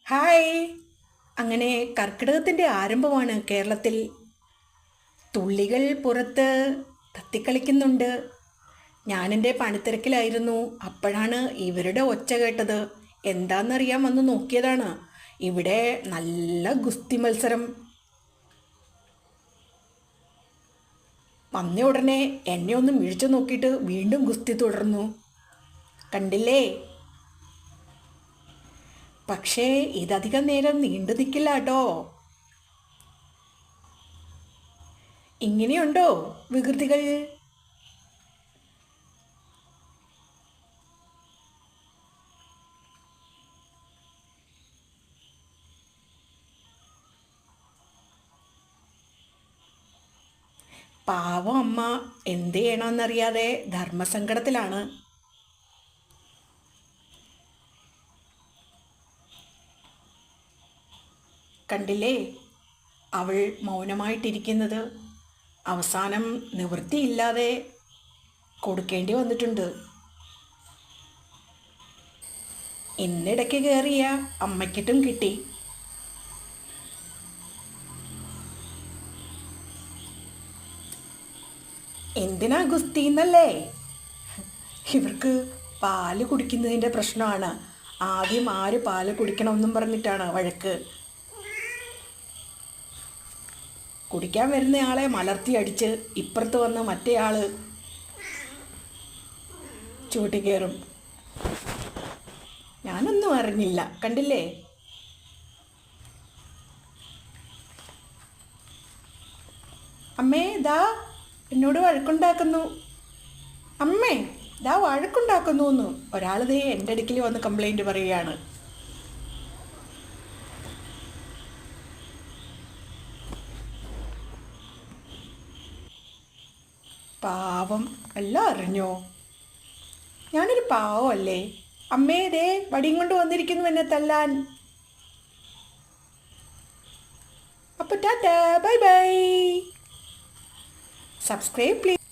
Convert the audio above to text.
Hi. അങ്ങനെ കർക്കിടകത്തിൻ്റെ ആരംഭമാണ് കേരളത്തിൽ. തുള്ളികൾ പുറത്ത് തത്തിക്കളിക്കുന്നുണ്ട്. ഞാനെൻ്റെ പണിത്തിരക്കിലായിരുന്നു. അപ്പോഴാണ് ഇവരുടെ ഒച്ച കേട്ടത്. എന്താണെന്നറിയാൻ വന്ന് നോക്കിയതാണ്. ഇവിടെ നല്ല ഗുസ്തി മത്സരം. വന്ന ഉടനെ എന്നെ ഒന്ന് മിഴിച്ചു നോക്കിയിട്ട് വീണ്ടും ഗുസ്തി തുടർന്നു. കണ്ടില്ലേ? പക്ഷേ ഇതധികം നേരം നീണ്ടു നിൽക്കില്ല കേട്ടോ. ഇങ്ങനെയുണ്ടോ വികൃതികൾ? പാവം അമ്മ എന്ത് ചെയ്യണമെന്നറിയാതെ ധർമ്മസങ്കടത്തിലാണ്. കണ്ടില്ലേ അവൾ മൗനമായിട്ടിരിക്കുന്നത്? അവസാനം നിവൃത്തിയില്ലാതെ കൊടുക്കേണ്ടി വന്നിട്ടുണ്ട്. ഇന്നിടയ്ക്ക് കയറിയ അമ്മയ്ക്കിട്ടും കിട്ടി. എന്തിനാ ഗുസ്തി എന്നല്ലേ? ഇവർക്ക് പാല് കുടിക്കുന്നതിൻ്റെ പ്രശ്നമാണ്. ആദ്യം ആര് പാല് കുടിക്കണമെന്നും പറഞ്ഞിട്ടാണ് വഴക്ക്. കുടിക്കാൻ വരുന്നയാളെ മലർത്തി അടിച്ച് ഇപ്പുറത്ത് വന്ന് മറ്റേ ആള് ചൂട്ടി കയറും. ഞാനൊന്നും അറിഞ്ഞില്ല. കണ്ടില്ലേ? അമ്മേ ദാ എന്നോട് വഴക്കുണ്ടാക്കുന്നു. അമ്മേ ദാ വഴക്കുണ്ടാക്കുന്നു എന്ന് ഒരാൾ ദേ എൻ്റെ അടുക്കൽ വന്ന് കംപ്ലൈൻറ്റ് പറയുകയാണ്. പാവം എല്ലാം അറിഞ്ഞോ? ഞാനൊരു പാവമല്ലേ? അമ്മേ ദേ വടിയും കൊണ്ട് വന്നിരിക്കുന്നു എന്നെ തല്ലാൻ. അപ്പോൾ tata bye bye. Subscribe please.